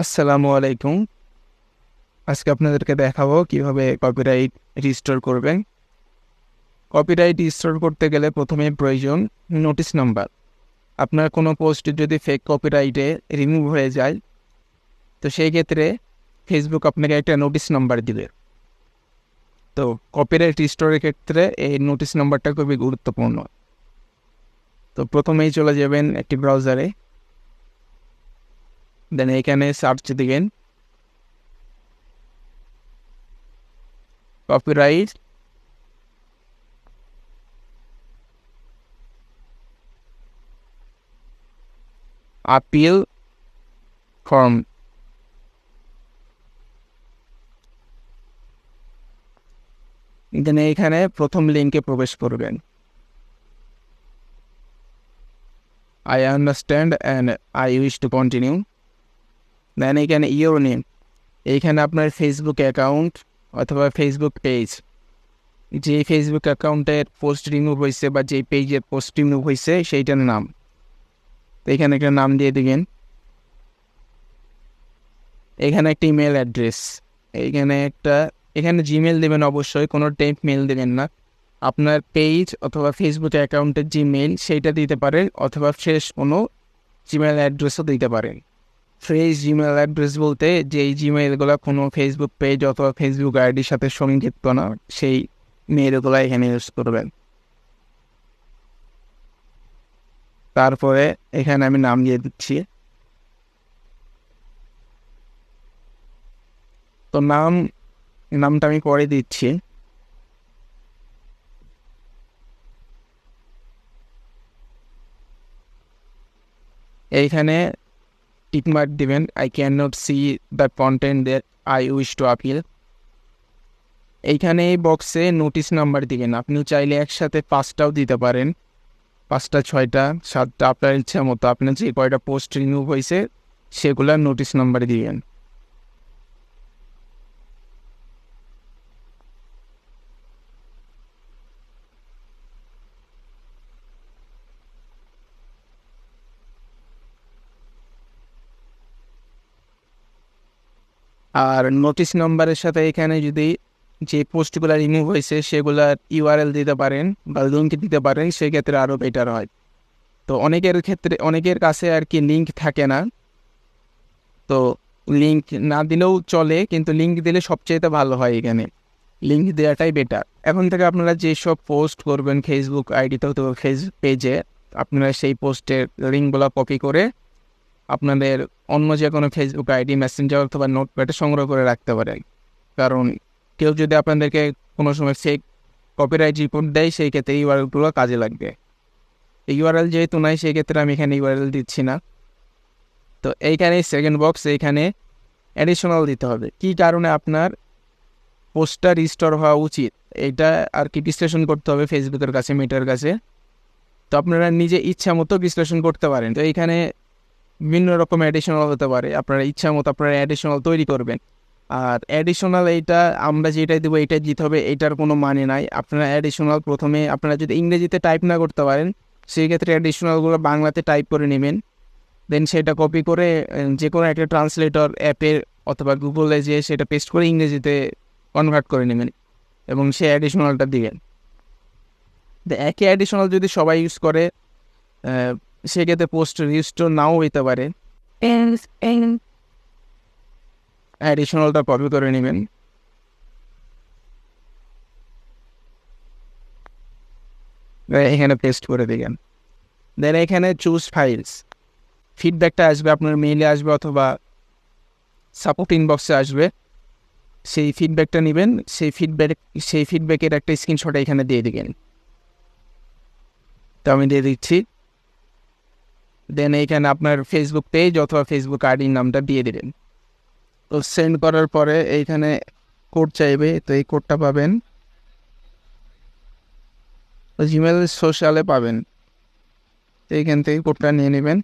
আসসালামু আলাইকুম। আজকে আপনাদেরকে দেখাবো কিভাবে কপিরাইট রিস্টোর করবেন। কপিরাইট রিস্টোর করতে গেলে প্রথমে প্রয়োজন নোটিশ নাম্বার। আপনার কোনো পোস্ট যদি ফেক কপিরাইটে রিমুভ হয়ে যায়, তো সেই ক্ষেত্রে ফেসবুক আপনাকে একটা নোটিশ নাম্বার দিবে। তো কপিরাইট রিস্টোরের ক্ষেত্রে এই নোটিশ নাম্বারটা খুবই গুরুত্বপূর্ণ। তো প্রথমেই চলে যাবেন একটি ব্রাউজারে, দেন এখানে সার্চ দিবেন কপিরাইট আপিল ফর্ম। দেন এইখানে প্রথম লিঙ্কে প্রবেশ করবেন। I understand and I wish to continue. দেন এখানে ইউর নেম, এইখানে আপনার ফেসবুক অ্যাকাউন্ট অথবা ফেসবুক পেজ, যে ফেসবুক অ্যাকাউন্টের পোস্ট রিমুভ হয়েছে বা যে পেজের পোস্ট রিমুভ হয়েছে সেইটার নাম। তো এখানে একটা নাম দিয়ে দিবেন। এখানে একটা ইমেল অ্যাড্রেস, এখানে জিমেল দেবেন, অবশ্যই কোনো টেম্প মেল দেবেন না। আপনার পেজ অথবা ফেসবুক অ্যাকাউন্টের যে মেল সেইটা দিতে পারেন, অথবা ফ্রেশ কোনো জিমেল অ্যাড্রেসও দিতে পারেন। ফ্রেশ জিমেল অ্যাড্রেস বলতে যেই জিমেলগুলো কোনো ফেসবুক পেজ অথবা ফেসবুক আইডির সাথে সংযুক্ত না, সেই মেলগুলো এখানে ইউজ করবেন। তারপরে এখানে আমি নাম দিয়ে দিচ্ছি। তো নামটা আমি পরে দিচ্ছি। এইখানে টিকমার্ক দিবেন, I can not C the content that I wish to appeal. এইখানে এই বক্সে নোটিশ নাম্বার দিবেন। আপনি চাইলে একসাথে 5টাও দিতে পারেন, 5টা 6টা 7টা, আপনার ইচ্ছা মতো আপনার যে কয়টা পোস্ট রিমুভ হয়েছে সেগুলার নোটিশ নাম্বার দিবেন। আর নোটিশ নাম্বারের সাথে এখানে যদি যে পোস্টগুলো রিমুভ হয়েছে সেগুলার ইউআরএল দিতে পারেন বা লিঙ্ক দিতে পারেন, সেক্ষেত্রে আরও বেটার হয়। তো অনেকের কাছে আর কি লিঙ্ক থাকে না, তো লিঙ্ক না দিলেও চলে, কিন্তু লিঙ্ক দিলে সবচেয়ে ভালো হয়। এখানে লিঙ্ক দেওয়াটাই বেটার। এখন থেকে আপনারা যেসব পোস্ট করবেন ফেসবুক আইডিতে অথবা ফেসবুক পেজে, আপনারা সেই পোস্টের লিঙ্কগুলো কপি করে আপনাদের অন্য যে কোনো ফেসবুক আইডি, মেসেঞ্জার অথবা নোটপ্যাডে সংগ্রহ করে রাখতে পারেন। কারণ কেউ যদি আপনাদেরকে কোনো সময় ফেক কপিরাইট রিপোর্ট দেয়, সেই ক্ষেত্রে ইউআরএলগুলো কাজে লাগবে। ইউআরএল যেহেতু নাই, সেই ক্ষেত্রে আমি এখানে ইউআরএল দিচ্ছি না। তো এইখানে সেকেন্ড বক্স, এইখানে অ্যাডিশনাল দিতে হবে। কী কারণে আপনার পোস্টটা রিস্টোর হওয়া উচিত, এইটা আর কি বিশ্লেষণ করতে হবে ফেসবুকের কাছে, মেটার কাছে। তো আপনারা নিজে ইচ্ছা মতো বিশ্লেষণ করতে পারেন। তো এইখানে বিভিন্ন রকম অ্যাডিশনাল হতে পারে, আপনারা ইচ্ছা মতো আপনারা অ্যাডিশনাল তৈরি করবেন। আর অ্যাডিশনাল এইটা আমরা যেটাই দেবো এটাই দিতে হবে, এটার কোনো মানে নাই। আপনারা অ্যাডিশনাল প্রথমে আপনারা যদি ইংরেজিতে টাইপ না করতে পারেন, সেই ক্ষেত্রে অ্যাডিশনালগুলো বাংলাতে টাইপ করে নেবেন। দেন সেটা কপি করে যে কোনো একটা ট্রান্সলেটর অ্যাপে অথবা গুগলে যেয়ে সেটা পেস্ট করে ইংরেজিতে কনভার্ট করে নেবেন এবং সেই অ্যাডিশনালটা দিবেন। তো একই অ্যাডিশনাল যদি সবাই ইউজ করে, সেক্ষেত্রে পোস্ট রিস্টোর নাও হইতে পারে। অ্যাডিশনালটা কপি করে নেবেন, এখানে পেস্ট করে দিবেন। দেন এখানে চুজ ফাইলস, ফিডব্যাকটা আসবে আপনার মেইলে আসবে অথবা সাপোর্ট ইনবক্সে আসবে। সেই ফিডব্যাকটা নেবেন, সেই ফিডব্যাকের একটা স্ক্রিনশট এখানে দিয়ে দিবেন। তো আমি দিয়ে দিচ্ছি। দেন এইখানে আপনার ফেসবুক পেজ অথবা ফেসবুক আইডির নামটা দিয়ে দিবেন। তো সেন্ড করার পরে এইখানে কোড চাইবে, তো এই কোডটা পাবেন জিমেল সোশ্যালে পাবেন। তো এইখান থেকে কোডটা নিয়ে নেবেন।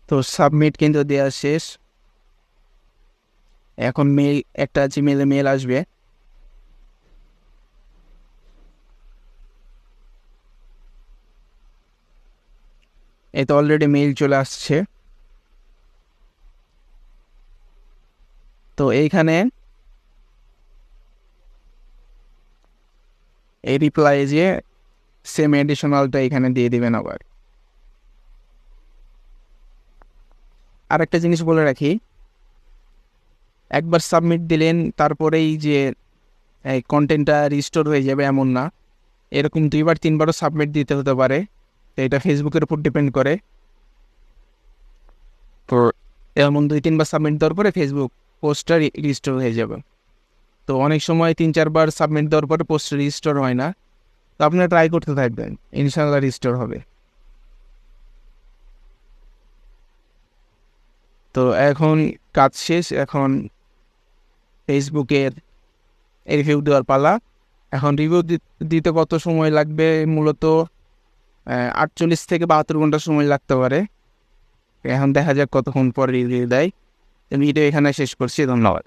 তো সাবমিট কিন্তু দেওয়া শেষ। এখন একটা জিমেলে মেল আসবে। এই তো অলরেডি মেইল চলে আসছে। তো এইখানে এই রিপ্লাই যে সেম এডিশনালটা এখানে দিয়ে দিবেন। আবার আরেকটা জিনিস বলে রাখি, একবার সাবমিট দিলেন তারপরেই যে এই কন্টেন্টটা রিস্টোর হয়ে যাবে এমন না, এরকম 2-3বারও সাবমিট দিতে হতে পারে। তো এটা ফেসবুকের উপর ডিপেন্ড করে। তো এমন 2-3বার সাবমিট দেওয়ার পরে ফেসবুক পোস্টটা রিস্টোর হয়ে যাবে। তো অনেক সময় 3-4বার সাবমিট দেওয়ার পরে পোস্ট রিস্টোর হয় না। তো আপনারা ট্রাই করতে থাকবেন, ইনশাআল্লাহ রিস্টোর হবে। তো এখন কাজ শেষ, এখন ফেসবুকের রিভিউ দেওয়ার পালা। এখন রিভিউ দিতে কত সময় লাগবে? মূলত 48 থেকে 72 ঘন্টা সময় লাগতে পারে। এখন দেখা যাক কতক্ষণ পর রিভিউ দেয়। ভিডিও এখানে শেষ করছি, ধন্যবাদ।